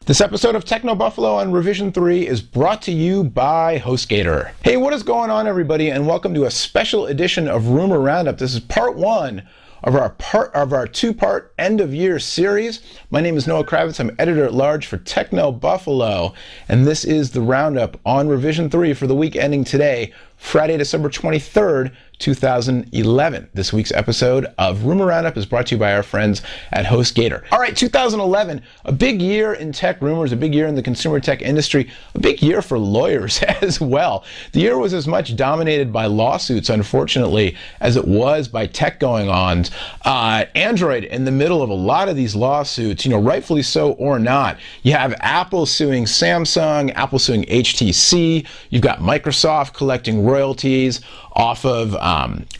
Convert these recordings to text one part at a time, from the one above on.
This episode of Techno Buffalo on Revision 3 is brought to you by HostGator. Hey, what is going on, everybody, and welcome to a special edition of Rumor Roundup. This is part one of our two-part end-of-year series. My name is Noah Kravitz. I'm editor-at-large for Techno Buffalo, and this is the Roundup on Revision 3 for the week ending today, Friday, December 23rd, 2011. This week's episode of Rumor Roundup is brought to you by our friends at HostGator. All right, 2011, a big year in tech rumors, a big year in the consumer tech industry, a big year for lawyers as well. The year was as much dominated by lawsuits, unfortunately, as it was by tech going on. Android in the middle of a lot of these lawsuits, rightfully so or not. You have Apple suing Samsung, Apple suing HTC, you've got Microsoft collecting royalties off of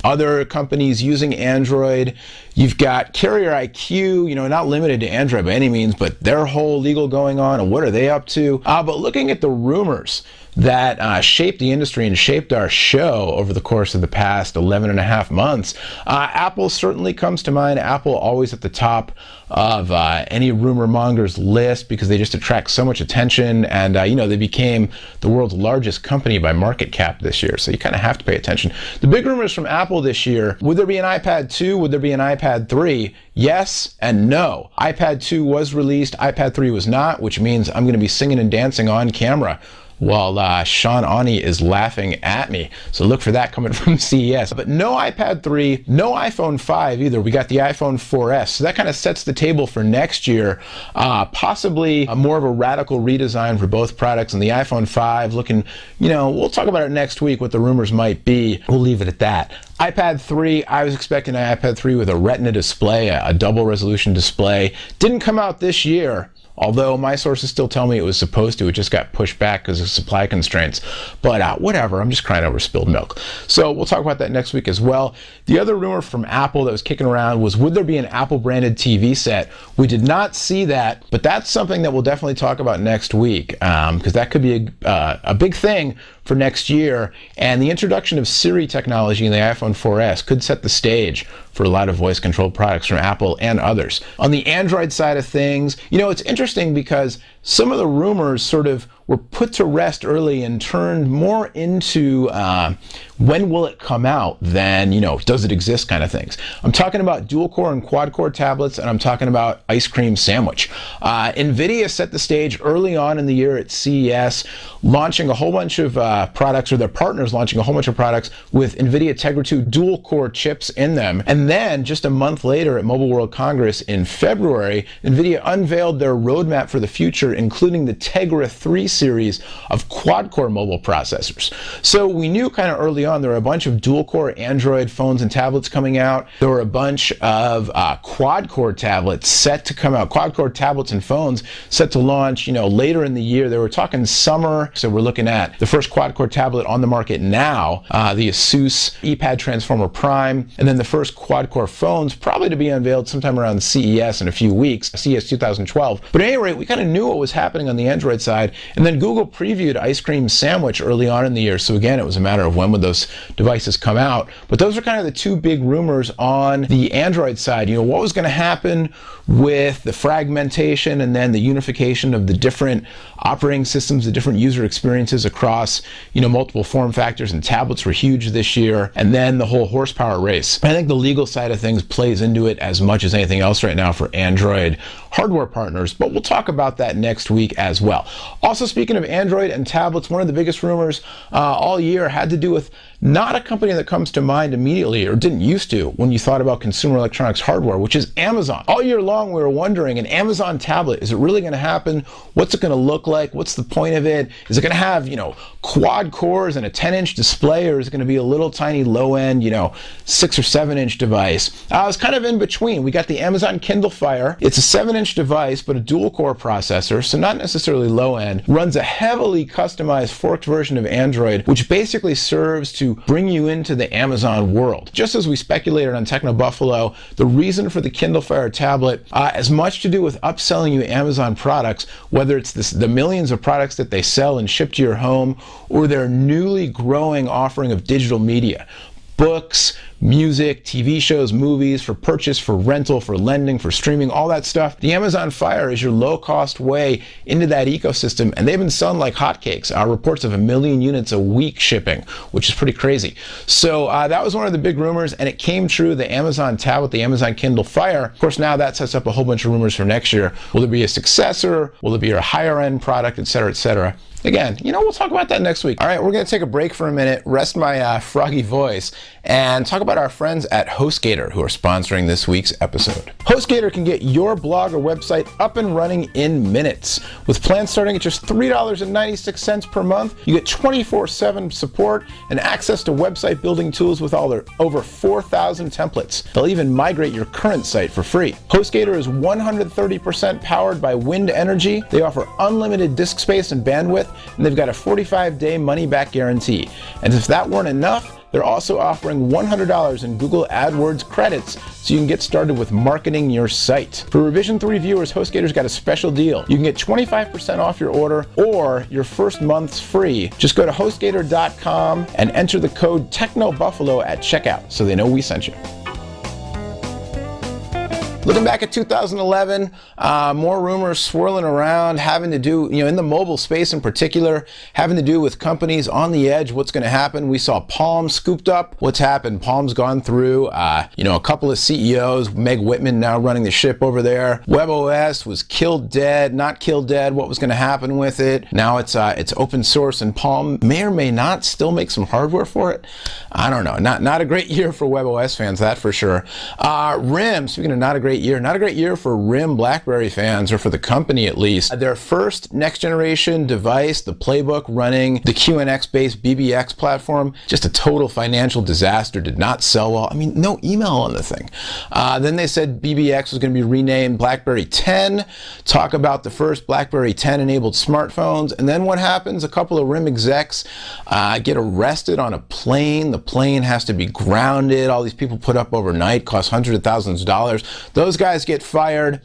other companies using Android. You've got Carrier IQ, not limited to Android by any means, but their whole legal going on, and what are they up to? But looking at the rumors that shaped the industry and shaped our show over the course of the past 11 and a half months, Apple certainly comes to mind. Apple always at the top of any rumor monger's list because they just attract so much attention, and they became the world's largest company by market cap this year, so you kind of have to pay attention. The big rumors from Apple this year: would there be an iPad 2? Would there be an iPad 3? Yes and no. iPad 2 was released, iPad 3 was not, which means I'm going to be singing and dancing on camera while Sean Ani is laughing at me. So look for that coming from CES. But no iPad 3, no iPhone 5 either. We got the iPhone 4S. So that kind of sets the table for next year. Possibly more of a radical redesign for both products. And the iPhone 5 looking, we'll talk about it next week, what the rumors might be. We'll leave it at that. iPad 3, I was expecting an iPad 3 with a Retina display, a double resolution display. Didn't come out this year, although my sources still tell me it was supposed to. It just got pushed back because of supply constraints. But whatever, I'm just crying over spilled milk. So we'll talk about that next week as well. The other rumor from Apple that was kicking around was, would there be an Apple-branded TV set? We did not see that, but that's something that we'll definitely talk about next week, because that could be a big thing for next year. And the introduction of Siri technology in the iPhone 4S could set the stage for a lot of voice-controlled products from Apple and others. On the Android side of things, it's interesting because some of the rumors sort of were put to rest early and turned more into when will it come out than, does it exist kind of things. I'm talking about dual-core and quad-core tablets, and I'm talking about ice cream sandwich. NVIDIA set the stage early on in the year at CES, launching a whole bunch of products, or their partners launching a whole bunch of products with NVIDIA Tegra 2 dual-core chips in them. And then just a month later at Mobile World Congress in February, NVIDIA unveiled their roadmap for the future, including the Tegra 3 series of quad-core mobile processors. So we knew kind of early on there were a bunch of dual-core Android phones and tablets coming out. There were a bunch of quad-core tablets set to come out, quad-core tablets and phones set to launch, later in the year. They were talking summer, so we're looking at the first quad-core tablet on the market now, the Asus ePad Transformer Prime, and then the first quad-core phones probably to be unveiled sometime around CES in a few weeks, CES 2012. But at any rate, we kind of knew what was happening on the Android side, and then Google previewed ice cream sandwich early on in the year. So again, it was a matter of when would those devices come out. But those are kind of the two big rumors on the Android side. What was going to happen with the fragmentation and then the unification of the different operating systems, the different user experiences across, multiple form factors, and tablets were huge this year. And then the whole horsepower race. I think the legal side of things plays into it as much as anything else right now for Android hardware partners, but we'll talk about that next week as well. Also, speaking of Android and tablets, one of the biggest rumors all year had to do with not a company that comes to mind immediately, or didn't used to, when you thought about consumer electronics hardware, which is Amazon. All year long we were wondering, an Amazon tablet, is it really going to happen? What's it going to look like? What's the point of it? Is it going to have, quad cores and a 10-inch display, or is it going to be a little tiny low-end, 6 or 7-inch device? It's kind of in between. We got the Amazon Kindle Fire. It's a 7-inch device, but a dual-core processor, so not necessarily low-end. Runs a heavily customized forked version of Android, which basically serves to bring you into the Amazon world. Just as we speculated on Techno Buffalo, the reason for the Kindle Fire tablet has much to do with upselling you Amazon products, whether it's the millions of products that they sell and ship to your home, or their newly growing offering of digital media. Books, music, TV shows, movies, for purchase, for rental, for lending, for streaming, all that stuff. The Amazon Fire is your low-cost way into that ecosystem, and they've been selling like hotcakes. Reports of 1 million units a week shipping, which is pretty crazy. So that was one of the big rumors, and it came true. The Amazon tablet, the Amazon Kindle Fire. Of course, now that sets up a whole bunch of rumors for next year. Will there be a successor? Will it be a higher-end product, etc., etc.? Again, we'll talk about that next week. All right, we're going to take a break for a minute, rest my froggy voice, and talk about our friends at HostGator who are sponsoring this week's episode. HostGator can get your blog or website up and running in minutes. With plans starting at just $3.96 per month, you get 24/7 support and access to website building tools with all their over 4,000 templates. They'll even migrate your current site for free. HostGator is 130% powered by wind energy. They offer unlimited disk space and bandwidth, and they've got a 45-day money-back guarantee. And if that weren't enough, they're also offering $100 in Google AdWords credits so you can get started with marketing your site. For Revision 3 viewers, HostGator's got a special deal. You can get 25% off your order or your first month's free. Just go to HostGator.com and enter the code TechnoBuffalo at checkout so they know we sent you. Looking back at 2011, more rumors swirling around having to do, in the mobile space in particular, having to do with companies on the edge, what's going to happen. We saw Palm scooped up. What's happened? Palm's gone through, a couple of CEOs, Meg Whitman now running the ship over there. WebOS was killed dead, not killed dead. What was going to happen with it? Now it's open source, and Palm may or may not still make some hardware for it. I don't know. Not a great year for WebOS fans, that for sure. RIM, speaking of not a great year for RIM BlackBerry fans, or for the company at least. Their first next generation device, the Playbook running the QNX based BBX platform, just a total financial disaster, did not sell well. I mean, no email on the thing. Then they said BBX was going to be renamed BlackBerry 10, talk about the first BlackBerry 10 enabled smartphones, and then what happens? A couple of RIM execs get arrested on a plane. The plane has to be grounded. All these people put up overnight, cost hundreds of thousands of dollars. Those guys get fired.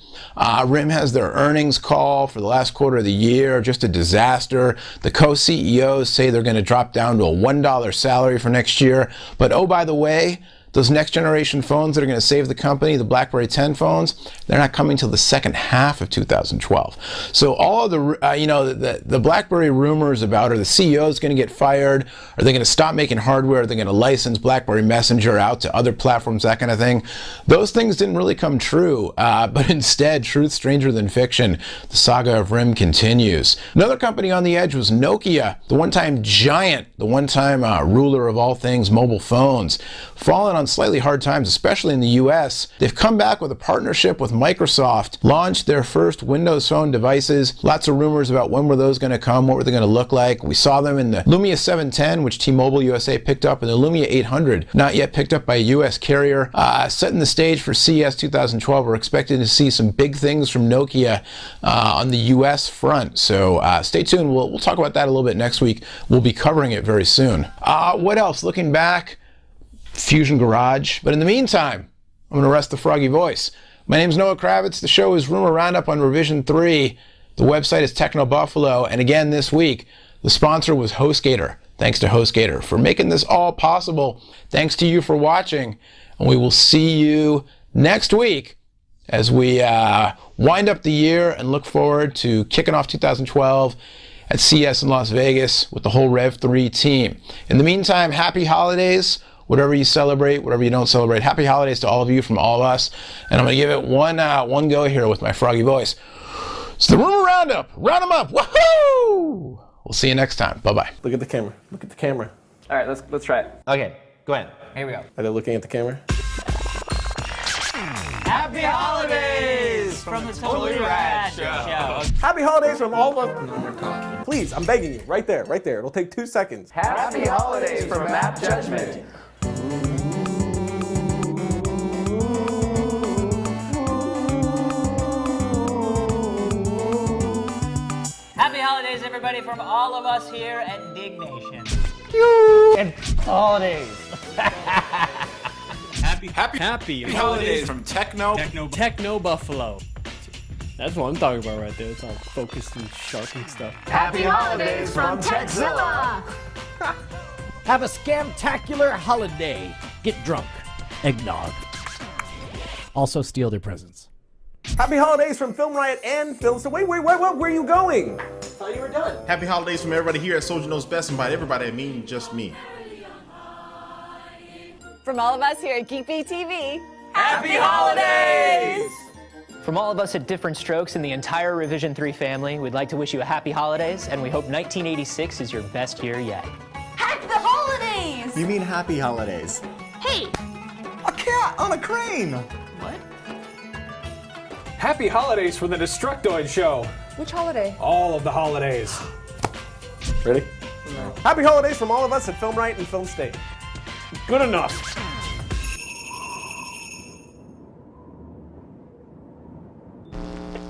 RIM has their earnings call for the last quarter of the year, just a disaster. The co-CEOs say they're going to drop down to a $1 salary for next year. But oh, by the way, those next generation phones that are going to save the company, the BlackBerry 10 phones, they're not coming till the second half of 2012. So all of the, the BlackBerry rumors about, are the CEOs going to get fired? Are they going to stop making hardware? Are they going to license BlackBerry Messenger out to other platforms, that kind of thing? Those things didn't really come true, but instead, truth stranger than fiction. The saga of RIM continues. Another company on the edge was Nokia, the one-time giant, the one-time ruler of all things mobile phones, fallen on slightly hard times, especially in the US. They've come back with a partnership with Microsoft, launched their first Windows Phone devices. Lots of rumors about when were those going to come, what were they going to look like. We saw them in the Lumia 710, which T-Mobile USA picked up, and the Lumia 800, not yet picked up by a US carrier. Setting the stage for CES 2012, we're expecting to see some big things from Nokia on the US front. So stay tuned. We'll talk about that a little bit next week. We'll be covering it very soon. What else? Looking back, Fusion Garage. But in the meantime, I'm going to rest the froggy voice. My name's Noah Kravitz. The show is Rumor Roundup on Revision 3. The website is TechnoBuffalo. And again this week, the sponsor was HostGator. Thanks to HostGator for making this all possible. Thanks to you for watching. And we will see you next week as we wind up the year and look forward to kicking off 2012 at CES in Las Vegas with the whole Rev 3 team. In the meantime, happy holidays. Whatever you celebrate, whatever you don't celebrate, happy holidays to all of you from all of us. And I'm going to give it one go here with my froggy voice. It's the Rumor Roundup. Round them up. Woohoo! We'll see you next time. Bye-bye. Look at the camera. Look at the camera. All right, let's try it. Okay, go ahead. Here we go. Are they looking at the camera? Happy holidays from the Totally Rad Show. Happy holidays from all of us. No more talking. Please, I'm begging you. Right there, right there. It'll take 2 seconds. Happy holidays from Map Judgment. Happy holidays, everybody, from all of us here at Dig Nation. And holidays. Happy holidays from Techno Buffalo. That's what I'm talking about right there. It's all focused and sharp and stuff. Happy holidays from Techzilla! Have a scamtacular holiday. Get drunk. eggnog. Also steal their presents. Happy holidays from Film Riot and Film Store. Wait, where are you going? I thought you were done. Happy holidays from everybody here at Soldier Knows Best, and by everybody I mean just me. From all of us here at Geek Beat TV, Happy holidays! From all of us at Different Strokes and the entire Revision 3 family, we'd like to wish you a happy holidays, and we hope 1986 is your best year yet. Happy holidays! You mean happy holidays? Hey! A cat on a crane! What? Happy holidays for the Destructoid Show. Which holiday? All of the holidays. Ready? No. Happy holidays from all of us at Film Riot and Film State. Good enough.